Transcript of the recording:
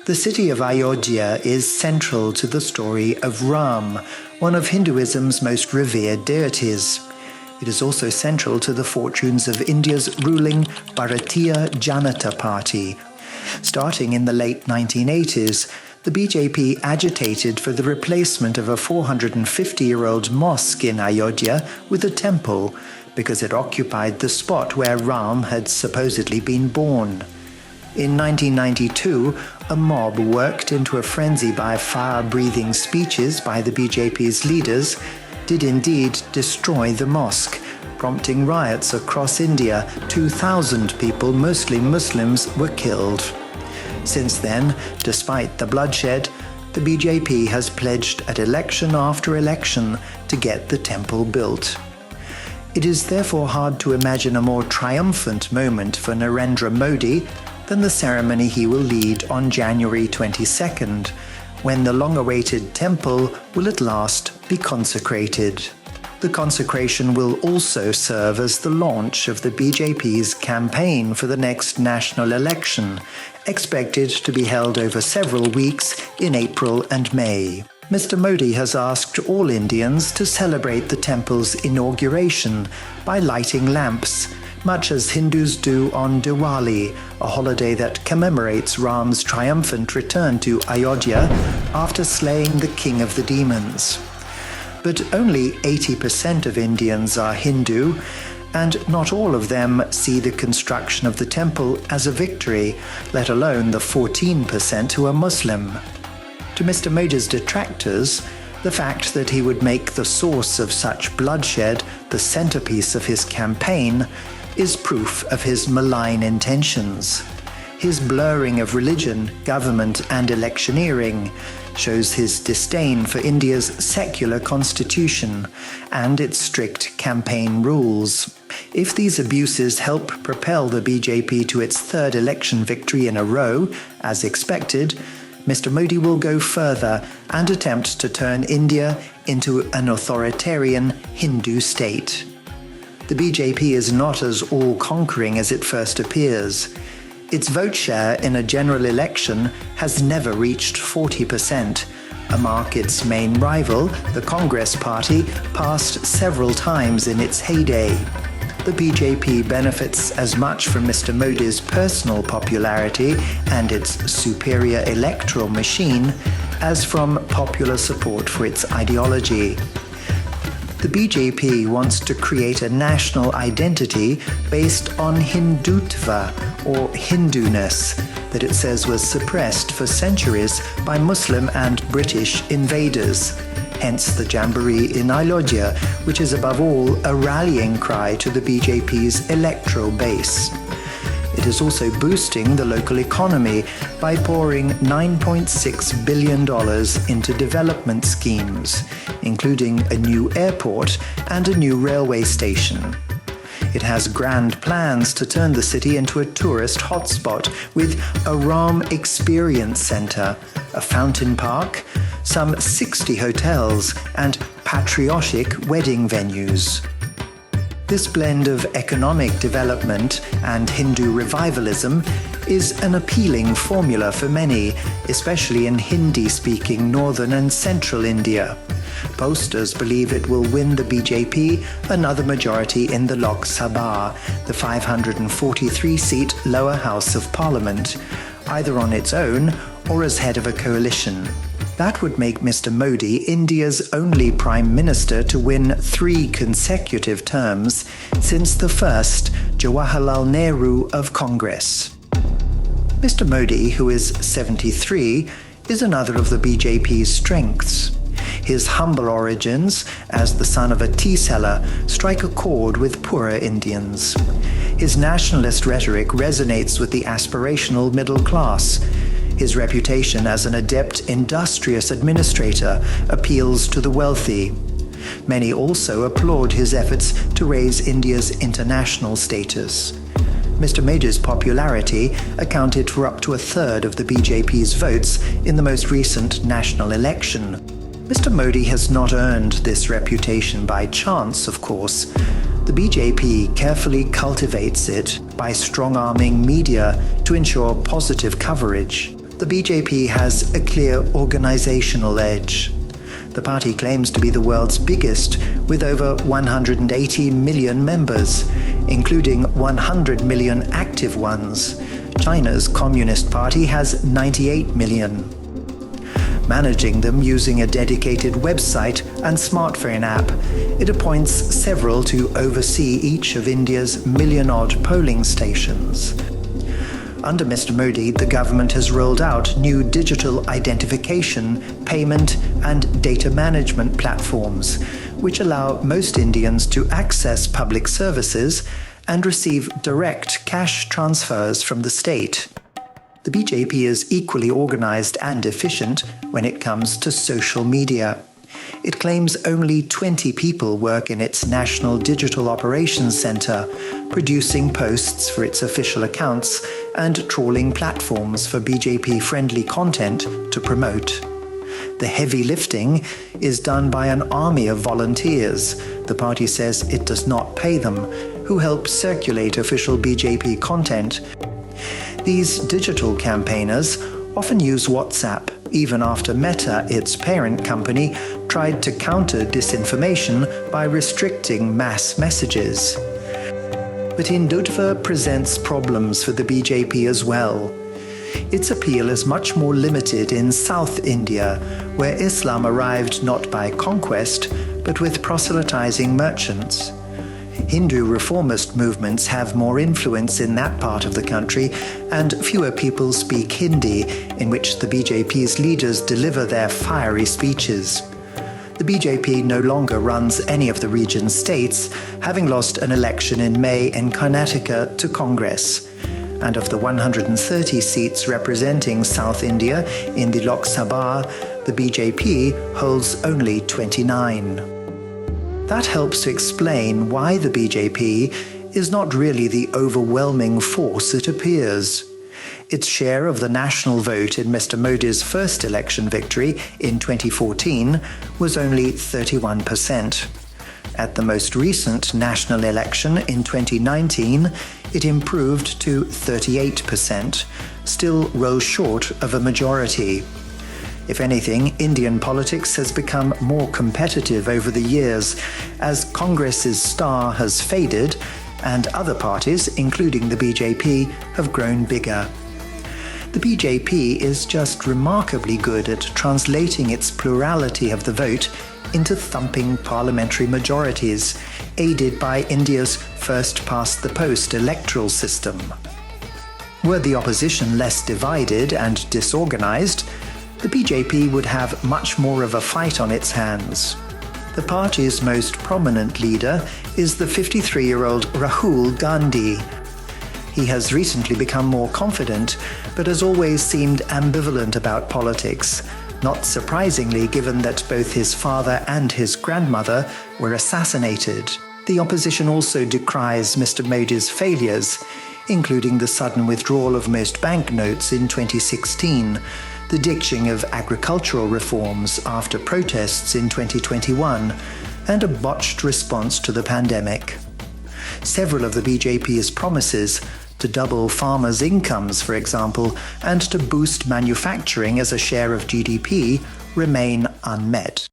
The city of Ayodhya is central to the story of Ram, one of Hinduism's most revered deities. It is also central to the fortunes of India's ruling Bharatiya Janata Party. Starting in the late 1980s, the BJP agitated for the replacement of a 450-year-old mosque in Ayodhya with a temple because it occupied the spot where Ram had supposedly been born. In 1992, a mob worked into a frenzy by fire-breathing speeches by the BJP's leaders did indeed destroy the mosque, prompting riots across India. 2,000 people, mostly Muslims, were killed. Since then, despite the bloodshed, the BJP has pledged at election after election to get the temple built. It is therefore hard to imagine a more triumphant moment for Narendra Modi than the ceremony he will lead on January 22nd, when the long-awaited temple will at last be consecrated. The consecration will also serve as the launch of the BJP's campaign for the next national election, expected to be held over several weeks in April and May. Mr. Modi has asked all Indians to celebrate the temple's inauguration by lighting lamps, much as Hindus do on Diwali, a holiday that commemorates Ram's triumphant return to Ayodhya after slaying the king of the demons. But only 80% of Indians are Hindu, and not all of them see the construction of the temple as a victory, let alone the 14% who are Muslim. To Mr. Modi's detractors, the fact that he would make the source of such bloodshed the centerpiece of his campaign is proof of his malign intentions. His blurring of religion, government, and electioneering shows his disdain for India's secular constitution and its strict campaign rules. If these abuses help propel the BJP to its third election victory in a row, as expected, Mr. Modi will go further and attempt to turn India into an authoritarian Hindu state. The BJP is not as all-conquering as it first appears. Its vote share in a general election has never reached 40%, a mark its main rival, the Congress Party, passed several times in its heyday. The BJP benefits as much from Mr. Modi's personal popularity and its superior electoral machine as from popular support for its ideology. The BJP wants to create a national identity based on Hindutva, or Hinduness, that it says was suppressed for centuries by Muslim and British invaders. Hence the Jamboree in Ayodhya, which is above all a rallying cry to the BJP's electoral base. It is also boosting the local economy by pouring $9.6 billion into development schemes, including a new airport and a new railway station. It has grand plans to turn the city into a tourist hotspot with a Ram Experience Center, a fountain park, some 60 hotels, and patriotic wedding venues. This blend of economic development and Hindu revivalism is an appealing formula for many, especially in Hindi-speaking northern and central India. Pollsters believe it will win the BJP another majority in the Lok Sabha, the 543-seat lower house of parliament, either on its own or as head of a coalition. That would make Mr. Modi India's only Prime Minister to win 3 consecutive terms since the first Jawaharlal Nehru of Congress. Mr. Modi, who is 73, is another of the BJP's strengths. His humble origins, as the son of a tea seller, strike a chord with poorer Indians. His nationalist rhetoric resonates with the aspirational middle class. His reputation as an adept, industrious administrator appeals to the wealthy. Many also applaud his efforts to raise India's international status. Mr. Modi's popularity accounted for up to a third of the BJP's votes in the most recent national election. Mr. Modi has not earned this reputation by chance, of course. The BJP carefully cultivates it by strong-arming media to ensure positive coverage. the BJP has a clear organizational edge. The party claims to be the world's biggest, with over 180 million members, including 100 million active ones. China's Communist Party has 98 million. Managing them using a dedicated website and smartphone app, it appoints several to oversee each of India's million-odd polling stations. Under Mr. Modi, the government has rolled out new digital identification, payment, and data management platforms, which allow most Indians to access public services and receive direct cash transfers from the state. The BJP is equally organized and efficient when it comes to social media. It claims only 20 people work in its National Digital Operations Center, producing posts for its official accounts and trawling platforms for BJP-friendly content to promote. The heavy lifting is done by an army of volunteers. The party says it does not pay them, who help circulate official BJP content. These digital campaigners often use WhatsApp, even after Meta, its parent company, tried to counter disinformation by restricting mass messages. But Hindutva presents problems for the BJP as well. Its appeal is much more limited in South India, where Islam arrived not by conquest, but with proselytizing merchants. Hindu reformist movements have more influence in that part of the country, and fewer people speak Hindi, in which the BJP's leaders deliver their fiery speeches. The BJP no longer runs any of the region's states, having lost an election in May in Karnataka to Congress. And of the 130 seats representing South India in the Lok Sabha, the BJP holds only 29. That helps to explain why the BJP is not really the overwhelming force it appears. Its share of the national vote in Mr. Modi's first election victory in 2014 was only 31%. At the most recent national election in 2019, it improved to 38%, still rose short of a majority. If anything, Indian politics has become more competitive over the years as Congress's star has faded and other parties, including the BJP, have grown bigger. The BJP is just remarkably good at translating its plurality of the vote into thumping parliamentary majorities, aided by India's first-past-the-post electoral system. Were the opposition less divided and disorganized, the BJP would have much more of a fight on its hands. The party's most prominent leader is the 53-year-old Rahul Gandhi. He has recently become more confident, but has always seemed ambivalent about politics, not surprisingly given that both his father and his grandmother were assassinated. The opposition also decries Mr. Modi's failures, including the sudden withdrawal of most banknotes in 2016, the ditching of agricultural reforms after protests in 2021, and a botched response to the pandemic. Several of the BJP's promises to double farmers' incomes, for example, and to boost manufacturing as a share of GDP remain unmet.